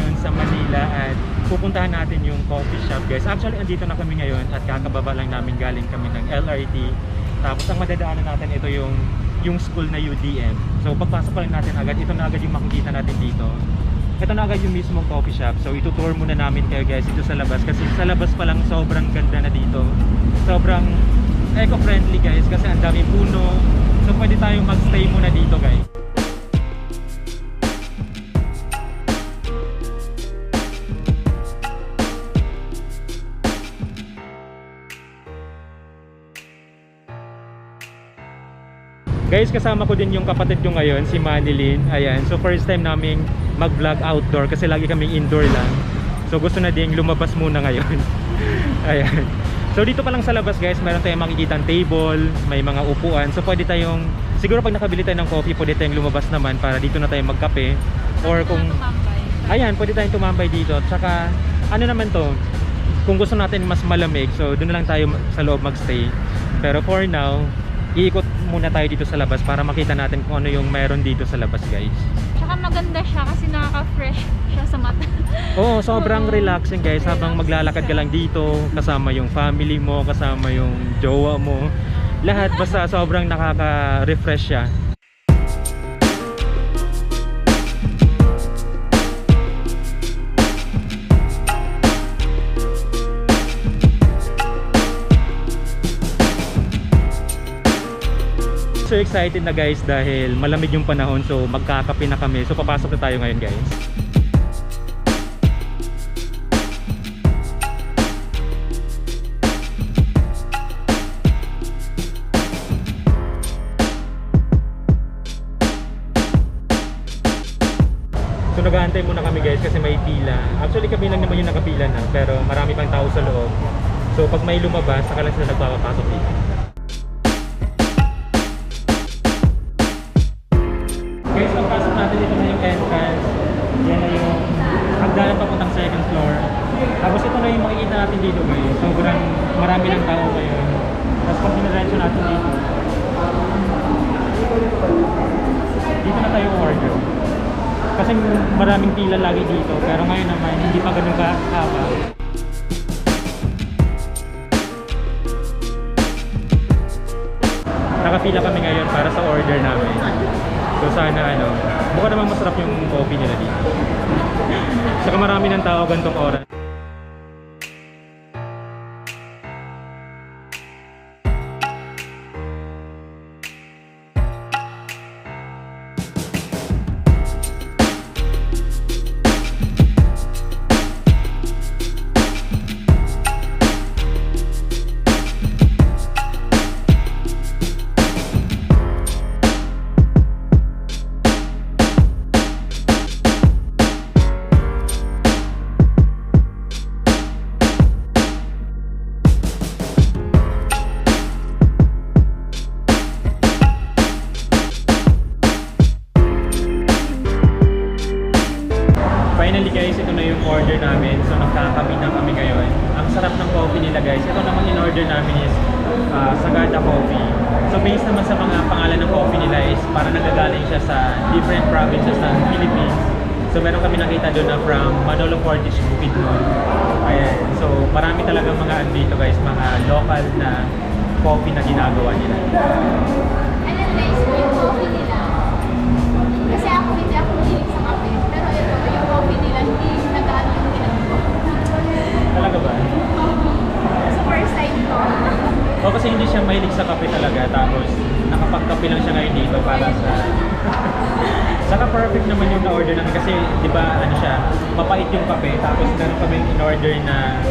ngayon sa Manila at pupuntahan natin yung coffee shop guys. Actually andito na kami ngayon at kakababa lang namin, galing kami ng LRT. Tapos ang madadaanan natin ito yung school na UDM. So pagpasok pa lang natin agad, ito na agad yung makikita natin dito. Ito na agad yung mismong coffee shop. So itutour muna namin kayo guys dito sa labas, kasi sa labas pa lang sobrang ganda na dito. Sobrang eco-friendly guys kasi ang daming puno. So pwede tayong magstay muna dito guys. Guys, kasama ko din yung kapatid ko ngayon, si Manilyn. Ayan, so first time naming mag-vlog outdoor kasi lagi kaming indoor lang. So gusto na ding lumabas muna ngayon. Ayan. So dito pa lang sa labas guys, meron tayong makikitang table, may mga upuan. So pwede tayong, siguro pag nakabili tayo ng coffee, pwede tayong lumabas naman para dito na tayo magkape. Or kung, ayan, pwede tayong tumambay dito. Tsaka, ano naman to, kung gusto natin mas malamig, so doon na lang tayo sa loob magstay. Pero for now, iikot muna tayo dito sa labas para makita natin kung ano yung meron dito sa labas guys. Tsaka maganda siya kasi nakaka-fresh siya sa mata. Oo, sobrang relaxing guys habang maglalakad ka lang dito, kasama yung family mo, kasama yung jowa mo. Lahat basta sobrang nakaka-refresh siya. So excited na guys dahil malamig yung panahon, so magkakape na kami. So papasok na tayo ngayon guys. So nag-aantay muna kami guys kasi may pila. Actually kami lang naman yung nakapila na, pero marami pang tao sa loob. So pag may lumabas, saka lang sila nagpapapasok dito. Guys, pagpasok natin, ito na yung entrance. Yan na yung hagdanan papuntang second floor. Tapos ito na yung makikita natin dito guys. Sobrang marami ng tao ngayon. Tapos pag dinarensyo natin dito, dito na tayo order. Kasi maraming pila lagi dito. Pero ngayon naman, hindi pa ganun kahaba. Nakapila kami ngayon para sa order namin. So sana mukha naman masarap yung coffee nila dito. Saka marami ng tao gantong oras. Finally guys, ito na yung order namin. So nagkakape na kami ngayon. Ang sarap ng coffee nila guys. Ito naman in-order namin is Sagada Coffee. So based naman sa mga pangalan ng coffee nila is para nagagaling siya sa different provinces ng Philippines. So meron kami nakita doon na from Manolo Fortis, Bukidnon. Ayan. So marami talagang mga andito guys, mga local na coffee na ginagawa nila. Alam guys, yung coffee nila. Kasi ako hindi ako hilig sa kape. Pero ito, yung coffee nila, hindi nag-ano yung ginagawa. Talaga ba? Sa first time ko. O kasi hindi siya mahilig sa kape talaga, tapos nakapagkape lang siya ngayon dito para sa... Saka perfect naman yung na-order namin kasi di ba ano siya, mapait yung kape, tapos meron kaming in-order na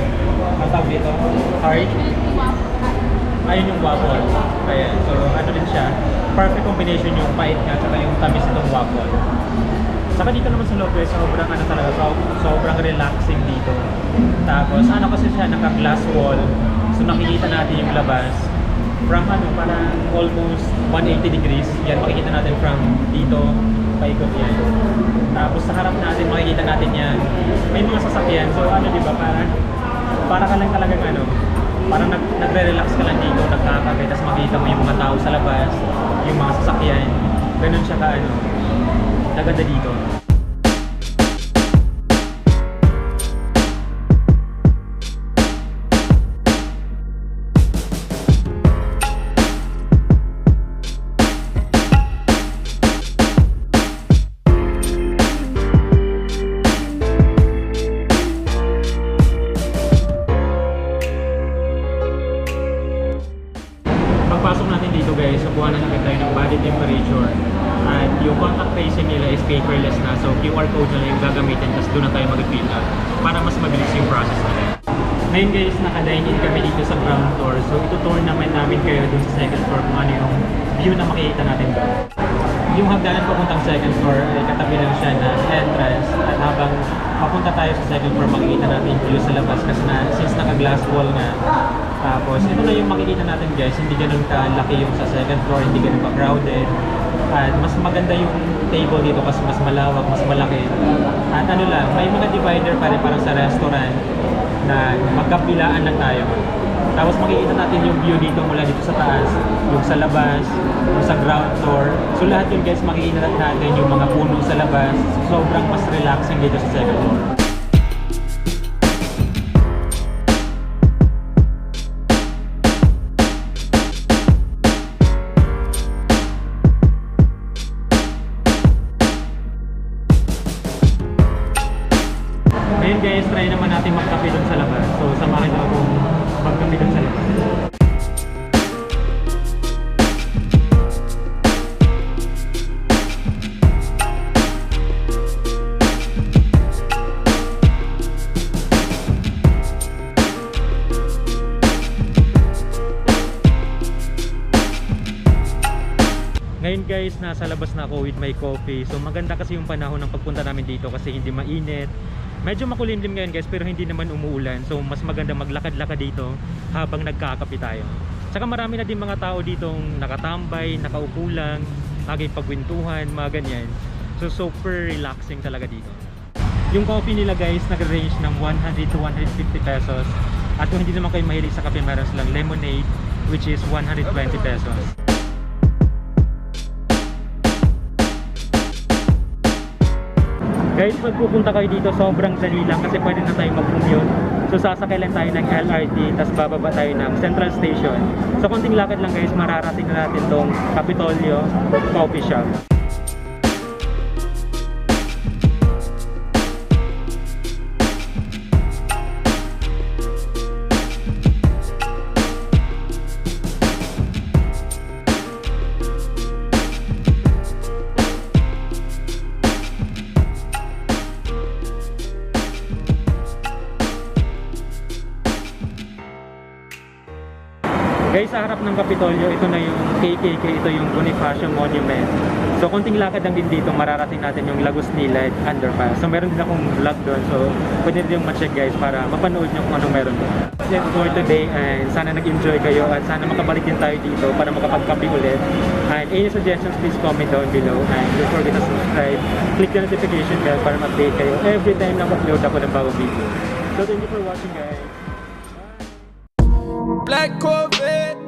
ang tawag dito, hard. Ayun yung waffle. Ayan, so ano din siya, perfect combination yung pait nga saka yung tamis ng waffle. Saka dito naman sa loob guys, sobrang ano talaga, sobrang relaxing dito. Tapos ano kasi siya, naka-glass wall. So nakikita natin yung labas from parang almost 180 degrees. Yan, makikita natin from dito, paikot yan. Tapos sa harap natin, makikita natin yan. May mga sasakyan. So di ba, para ka lang talagang parang nagre-relax ka lang dito, nagkakape, tapos makikita mo yung mga tao sa labas, yung mga sasakyan. Ganun siya ka, naganda dito. kapita para mas mabilis yung process nila. Ngayon guys, naka-dine-in kami dito sa ground floor. So itutour naman namin kayo dun sa second floor kung ano yung view na makikita natin doon. Yung hagdanan papuntang second floor ay katabi lang siya na entrance, at habang papunta tayo sa second floor makikita natin yung view sa labas kasi since naka-glass wall nga. Tapos ito na yung makikita natin guys, hindi ganun kalaki yung sa second floor, hindi ganun ka-crowded. At mas maganda yung table dito kasi mas malawak, mas malaki. At ano lang, may mga divider pa rin parang sa restaurant na magkabilaan lang tayo. Tapos makikita natin yung view dito mula dito sa taas, yung sa labas, yung sa ground floor. So lahat yun guys, makikita natin yung mga puno sa labas. Sobrang mas relaxing dito sa second floor. Ngayon guys, try naman natin magkape dun sa labas. So samahan nyo akong magkape dun sa labas. Ngayon guys, nasa labas na ako with my coffee. So maganda kasi yung panahon ng pagpunta namin dito kasi hindi mainit. Medyo makulimlim ngayon guys pero hindi naman umuulan. So mas maganda maglakad-lakad dito habang nagkakape tayo. Tsaka marami na din mga tao ditong nakatambay, nakaupo lang, pagkwentuhan, mga ganyan. So super relaxing talaga dito. Yung coffee nila guys nag-range ng 100 to 150 pesos. At kung hindi naman kayo mahilig sa kape, meron silang lemonade which is 120 pesos. Guys, magpupunta kayo dito, sobrang dali lang kasi pwede na tayo mag-commute. So sasakay lang tayo ng LRT, tapos bababa tayo ng Central Station. So konting lakad lang guys, mararating na natin tong Capitolio Coffee Shop. Guys, sa harap ng Capitolio, ito na yung KKK, ito yung Bonifacio Monument. So, konting lakad lang din dito, mararating natin yung Lagos Nilad Underpass. So, meron din akong vlog doon. So, pwede din yung ma-check guys para mapanood nyo kung anong meron doon. That's for today and sana nag-enjoy kayo at sana makabalik din tayo dito para makapagkape ulit. And any suggestions, please comment down below. And don't forget to subscribe. Click the notification bell para ma-update kayo every time na upload ako ng bagong video. So, thank you for watching guys. Black Corvette.